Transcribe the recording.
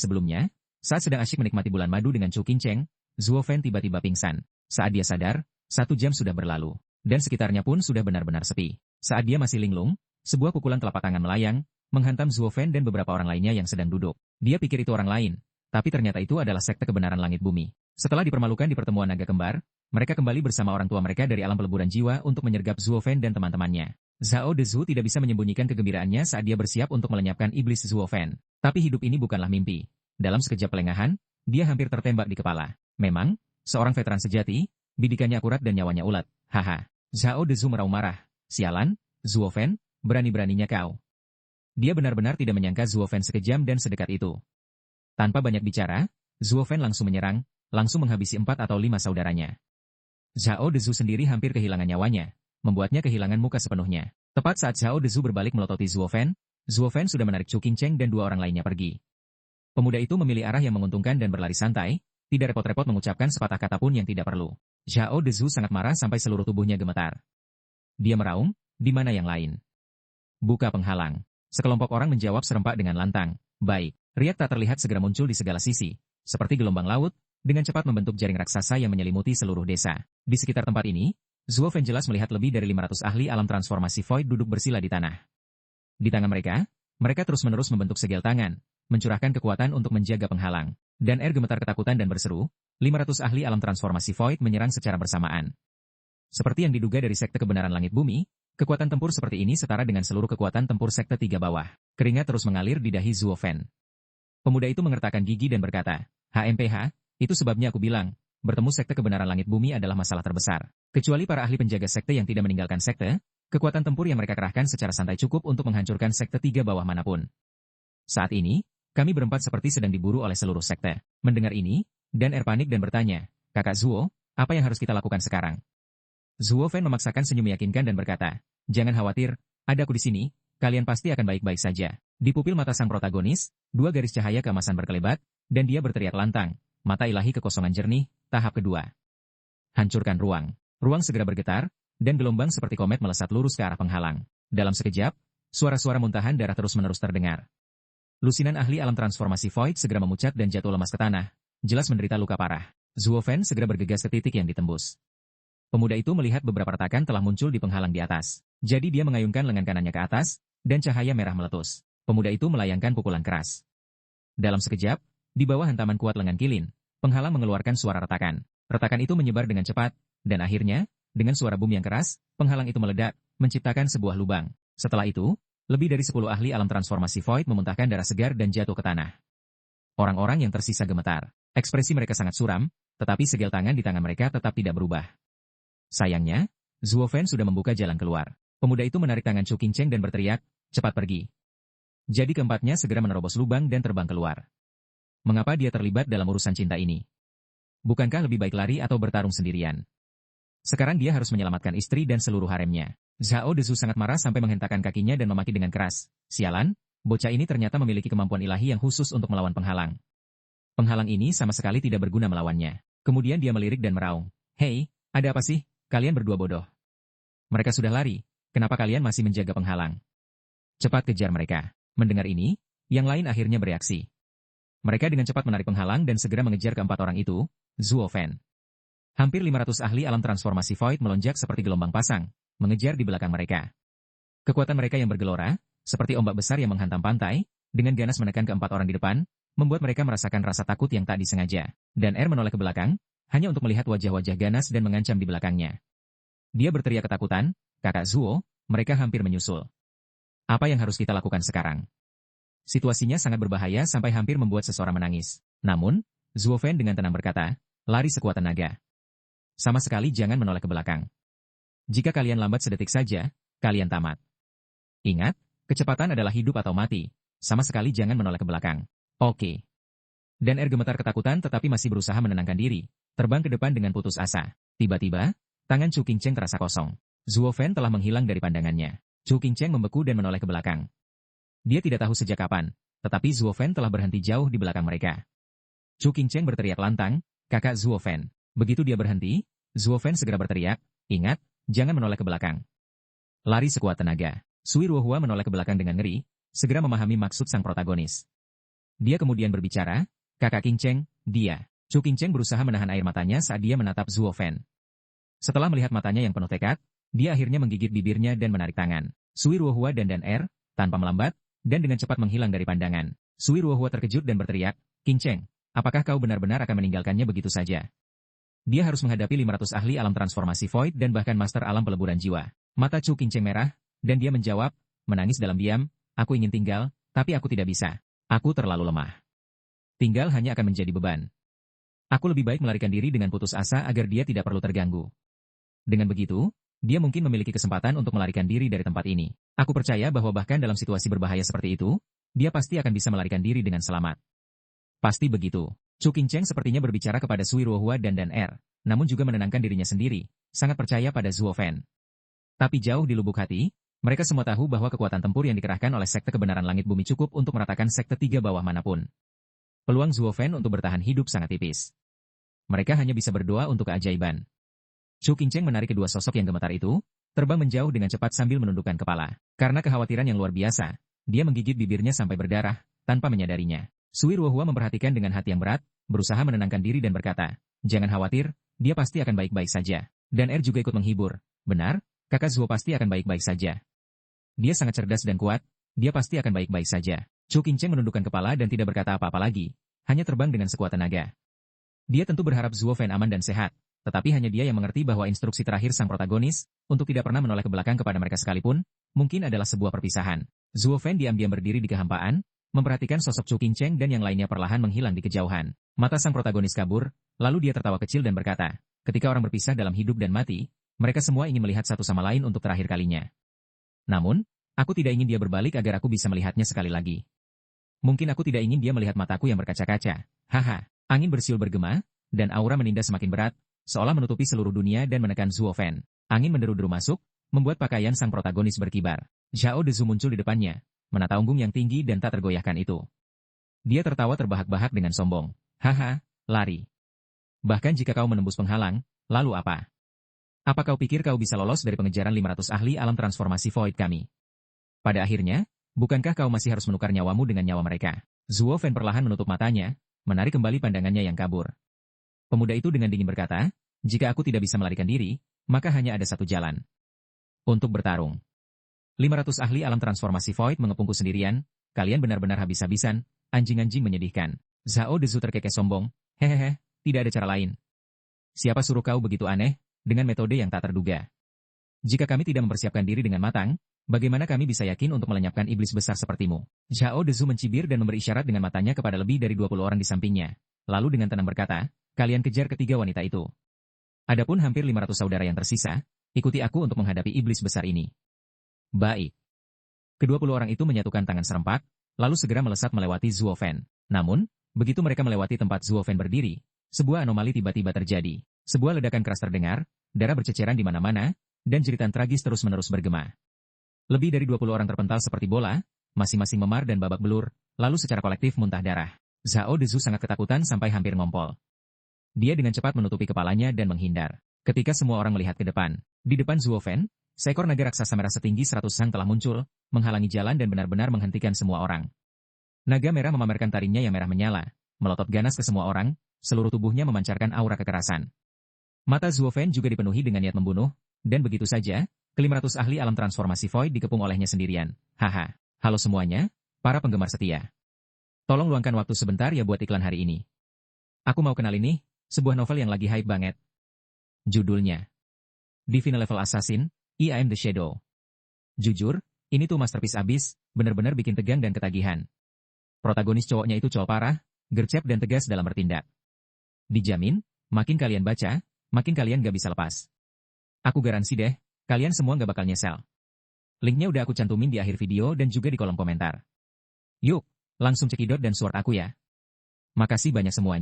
Sebelumnya, saat sedang asyik menikmati bulan madu dengan Chu Qingcheng, Zuo Fan tiba-tiba pingsan. Saat dia sadar, 1 jam sudah berlalu, dan sekitarnya pun sudah benar-benar sepi. Saat dia masih linglung, sebuah pukulan telapak tangan melayang, menghantam Zuo Fan dan beberapa orang lainnya yang sedang duduk. Dia pikir itu orang lain, tapi ternyata itu adalah sekte kebenaran langit bumi. Setelah dipermalukan di pertemuan naga kembar, mereka kembali bersama orang tua mereka dari alam peleburan jiwa untuk menyergap Zuo Fan dan teman-temannya. Zhao Dezu tidak bisa menyembunyikan kegembiraannya saat dia bersiap untuk melenyapkan iblis Zuo Fan. Tapi hidup ini bukanlah mimpi. Dalam sekejap pelengahan, dia hampir tertembak di kepala. Memang, seorang veteran sejati, bidikannya akurat dan nyawanya ulet. Haha. Zhao Dezu meraung marah. Sialan, Zuo Fan, berani-beraninya kau. Dia benar-benar tidak menyangka Zuo Fan sekejam dan sedekat itu. Tanpa banyak bicara, Zuo Fan langsung menyerang, langsung menghabisi 4 atau 5 saudaranya. Zhao Dezu sendiri hampir kehilangan nyawanya, membuatnya kehilangan muka sepenuhnya. Tepat saat Zhao Dezu berbalik melototi Zuo Fan sudah menarik Chu Qingcheng dan 2 orang lainnya pergi. Pemuda itu memilih arah yang menguntungkan dan berlari santai, tidak repot-repot mengucapkan sepatah kata pun yang tidak perlu. Zhao Dezu sangat marah sampai seluruh tubuhnya gemetar. Dia meraung, di mana yang lain? Buka penghalang. Sekelompok orang menjawab serempak dengan lantang. Baik, riak tak terlihat segera muncul di segala sisi, seperti gelombang laut, dengan cepat membentuk jaring raksasa yang menyelimuti seluruh desa. Di sekitar tempat ini, Zuo Fan jelas melihat lebih dari 500 ahli alam transformasi Void duduk bersila di tanah. Di tangan mereka terus-menerus membentuk segel tangan, mencurahkan kekuatan untuk menjaga penghalang. Dan gemetar ketakutan dan berseru, 500 ahli alam transformasi Void menyerang secara bersamaan. Seperti yang diduga dari sekte kebenaran langit bumi, kekuatan tempur seperti ini setara dengan seluruh kekuatan tempur sekte 3 bawah. Keringat terus mengalir di dahi Zuo Fan. Pemuda itu mengertakkan gigi dan berkata, HMPH, itu sebabnya aku bilang, bertemu sekte kebenaran langit bumi adalah masalah terbesar. Kecuali para ahli penjaga sekte yang tidak meninggalkan sekte, kekuatan tempur yang mereka kerahkan secara santai cukup untuk menghancurkan sekte 3 bawah manapun. Saat ini, kami berempat seperti sedang diburu oleh seluruh sekte. Mendengar ini, Dan panik dan bertanya, Kakak Zuo, apa yang harus kita lakukan sekarang? Zuo Fan memaksakan senyum meyakinkan dan berkata, jangan khawatir, ada aku di sini, kalian pasti akan baik-baik saja. Di pupil mata sang protagonis, 2 garis cahaya keemasan berkelebat, dan dia berteriak lantang, mata ilahi kekosongan jernih, tahap kedua. Hancurkan ruang. Ruang segera bergetar, dan gelombang seperti komet melesat lurus ke arah penghalang. Dalam sekejap, suara-suara muntahan darah terus-menerus terdengar. Lusinan ahli alam transformasi Void segera memucat dan jatuh lemas ke tanah, jelas menderita luka parah. Zuo Fan segera bergegas ke titik yang ditembus. Pemuda itu melihat beberapa retakan telah muncul di penghalang di atas. Jadi dia mengayunkan lengan kanannya ke atas, dan cahaya merah meletus. Pemuda itu melayangkan pukulan keras. Dalam sekejap, di bawah hantaman kuat lengan kilin, penghalang mengeluarkan suara retakan. Retakan itu menyebar dengan cepat, dan akhirnya, dengan suara boom yang keras, penghalang itu meledak, menciptakan sebuah lubang. Setelah itu, lebih dari 10 ahli alam transformasi Void memuntahkan darah segar dan jatuh ke tanah. Orang-orang yang tersisa gemetar. Ekspresi mereka sangat suram, tetapi segel tangan di tangan mereka tetap tidak berubah. Sayangnya, Zuo Fan sudah membuka jalan keluar. Pemuda itu menarik tangan Chu Qingcheng dan berteriak, cepat pergi. Jadi keempatnya segera menerobos lubang dan terbang keluar. Mengapa dia terlibat dalam urusan cinta ini? Bukankah lebih baik lari atau bertarung sendirian? Sekarang dia harus menyelamatkan istri dan seluruh haremnya. Zhao Dezu sangat marah sampai menghentakkan kakinya dan memaki dengan keras. Sialan, bocah ini ternyata memiliki kemampuan ilahi yang khusus untuk melawan penghalang. Penghalang ini sama sekali tidak berguna melawannya. Kemudian dia melirik dan meraung. Hei, ada apa sih? Kalian berdua bodoh. Mereka sudah lari. Kenapa kalian masih menjaga penghalang? Cepat kejar mereka. Mendengar ini, yang lain akhirnya bereaksi. Mereka dengan cepat menarik penghalang dan segera mengejar keempat orang itu, Zuo Fan. Hampir 500 ahli alam transformasi Void melonjak seperti gelombang pasang, mengejar di belakang mereka. Kekuatan mereka yang bergelora, seperti ombak besar yang menghantam pantai, dengan ganas menekan keempat orang di depan, membuat mereka merasakan rasa takut yang tak disengaja. Dan menoleh ke belakang, hanya untuk melihat wajah-wajah ganas dan mengancam di belakangnya. Dia berteriak ketakutan, Kakak Zuo, mereka hampir menyusul. Apa yang harus kita lakukan sekarang? Situasinya sangat berbahaya sampai hampir membuat seseorang menangis. Namun, Zuo Fan dengan tenang berkata, lari sekuat tenaga. Sama sekali jangan menoleh ke belakang. Jika kalian lambat sedetik saja, kalian tamat. Ingat, kecepatan adalah hidup atau mati. Sama sekali jangan menoleh ke belakang. Oke. Dan gemetar ketakutan tetapi masih berusaha menenangkan diri, terbang ke depan dengan putus asa. Tiba-tiba, tangan Chu Qingcheng terasa kosong. Zuo Fan telah menghilang dari pandangannya. Chu Qingcheng membeku dan menoleh ke belakang. Dia tidak tahu sejak kapan, tetapi Zuo Fan telah berhenti jauh di belakang mereka. Chu Qingcheng berteriak lantang, Kakak Zuo Fan. Begitu dia berhenti, Zuo Fan segera berteriak, ingat, jangan menoleh ke belakang. Lari sekuat tenaga. Sui Ruohua menoleh ke belakang dengan ngeri, segera memahami maksud sang protagonis. Dia kemudian berbicara, "Kakak King Cheng, dia." Chu King Cheng berusaha menahan air matanya saat dia menatap Zuo Fan. Setelah melihat matanya yang penuh tekad, dia akhirnya menggigit bibirnya dan menarik tangan. Sui Ruohua dan Er, tanpa melambat, dan dengan cepat menghilang dari pandangan. Sui Ruohua terkejut dan berteriak, "King Cheng, apakah kau benar-benar akan meninggalkannya begitu saja?" Dia harus menghadapi 500 ahli alam transformasi void dan bahkan master alam peleburan jiwa. Mata Chu King Cheng merah, dan dia menjawab, menangis dalam diam, "Aku ingin tinggal, tapi aku tidak bisa. Aku terlalu lemah. Tinggal hanya akan menjadi beban. Aku lebih baik melarikan diri dengan putus asa agar dia tidak perlu terganggu." Dengan begitu, dia mungkin memiliki kesempatan untuk melarikan diri dari tempat ini. Aku percaya bahwa bahkan dalam situasi berbahaya seperti itu, dia pasti akan bisa melarikan diri dengan selamat. Pasti begitu. Chu King Cheng sepertinya berbicara kepada Sui Ruohua dan Er, namun juga menenangkan dirinya sendiri, sangat percaya pada Zuo Fan. Tapi jauh di lubuk hati, mereka semua tahu bahwa kekuatan tempur yang dikerahkan oleh Sekte Kebenaran Langit Bumi cukup untuk meratakan Sekte Tiga Bawah manapun. Peluang Zuo Fan untuk bertahan hidup sangat tipis. Mereka hanya bisa berdoa untuk keajaiban. Chu King Cheng menarik kedua sosok yang gemetar itu, terbang menjauh dengan cepat sambil menundukkan kepala. Karena kekhawatiran yang luar biasa, dia menggigit bibirnya sampai berdarah, tanpa menyadarinya. Sui Ruohua memperhatikan dengan hati yang berat, berusaha menenangkan diri dan berkata, "Jangan khawatir, dia pasti akan baik-baik saja." Dan juga ikut menghibur, "Benar, kakak Zuo pasti akan baik-baik saja. Dia sangat cerdas dan kuat, dia pasti akan baik-baik saja." Chu King Cheng menundukkan kepala dan tidak berkata apa-apa lagi, hanya terbang dengan sekuat tenaga. Dia tentu berharap Zuo Fan aman dan sehat, tetapi hanya dia yang mengerti bahwa instruksi terakhir sang protagonis, untuk tidak pernah menoleh ke belakang kepada mereka sekalipun, mungkin adalah sebuah perpisahan. Zuo Fan diam-diam berdiri di kehampaan, memperhatikan sosok Chu King Cheng dan yang lainnya perlahan menghilang di kejauhan. Mata sang protagonis kabur, lalu dia tertawa kecil dan berkata, "Ketika orang berpisah dalam hidup dan mati, mereka semua ingin melihat satu sama lain untuk terakhir kalinya. Namun, aku tidak ingin dia berbalik agar aku bisa melihatnya sekali lagi. Mungkin aku tidak ingin dia melihat mataku yang berkaca-kaca." Haha. Angin bersiul bergema, dan aura menindas semakin berat, seolah menutupi seluruh dunia dan menekan Zuo Fan. Angin menderu-deru masuk, membuat pakaian sang protagonis berkibar. Zhao Dezu muncul di depannya, menata unggung yang tinggi dan tak tergoyahkan itu. Dia tertawa terbahak-bahak dengan sombong. "Haha, lari. Bahkan jika kau menembus penghalang, lalu apa? Apa kau pikir kau bisa lolos dari pengejaran 500 ahli alam transformasi void kami? Pada akhirnya, bukankah kau masih harus menukar nyawamu dengan nyawa mereka?" Zuo Fan perlahan menutup matanya, menarik kembali pandangannya yang kabur. Pemuda itu dengan dingin berkata, "Jika aku tidak bisa melarikan diri, maka hanya ada satu jalan. Untuk bertarung. 500 ahli alam transformasi void mengepungku sendirian, kalian benar-benar habis-habisan, anjing-anjing menyedihkan." Zhao Dezu terkekeh sombong, "Hehehe, tidak ada cara lain. Siapa suruh kau begitu aneh, dengan metode yang tak terduga? Jika kami tidak mempersiapkan diri dengan matang, bagaimana kami bisa yakin untuk melenyapkan iblis besar sepertimu?" Zhao Dezu mencibir dan memberi isyarat dengan matanya kepada lebih dari 20 orang di sampingnya. Lalu dengan tenang berkata, "Kalian kejar ketiga wanita itu. Adapun hampir 500 saudara yang tersisa, ikuti aku untuk menghadapi iblis besar ini." Baik. Kedua-puluh orang itu menyatukan tangan serempak, lalu segera melesat melewati Zuo Fan. Namun, begitu mereka melewati tempat Zuo Fan berdiri, sebuah anomali tiba-tiba terjadi. Sebuah ledakan keras terdengar, darah berceceran di mana-mana, dan jeritan tragis terus-menerus bergema. Lebih dari 20 orang terpental seperti bola, masing-masing memar dan babak belur, lalu secara kolektif muntah darah. Zhao Dezu sangat ketakutan sampai hampir ngompol. Dia dengan cepat menutupi kepalanya dan menghindar. Ketika semua orang melihat ke depan, di depan Zuo Fan, seekor naga raksasa merah setinggi 100 sang telah muncul, menghalangi jalan dan benar-benar menghentikan semua orang. Naga merah memamerkan taringnya yang merah menyala, melotot ganas ke semua orang, seluruh tubuhnya memancarkan aura kekerasan. Mata Zuo Fan juga dipenuhi dengan niat membunuh, dan begitu saja, ke-500 ahli alam transformasi void dikepung olehnya sendirian. Haha. Halo semuanya, para penggemar setia. Tolong luangkan waktu sebentar ya buat iklan hari ini. Aku mau kenal ini, sebuah novel yang lagi hype banget. Judulnya Divine Level Assassin, I Am the Shadow. Jujur, ini tuh masterpiece abis, bener-bener bikin tegang dan ketagihan. Protagonis cowoknya itu cowok parah, gercep dan tegas dalam bertindak. Dijamin, makin kalian baca, makin kalian gak bisa lepas. Aku garansi deh, kalian semua gak bakal nyesel. Linknya udah aku cantumin di akhir video dan juga di kolom komentar. Yuk, langsung cekidot dan support aku ya. Makasih banyak semuanya.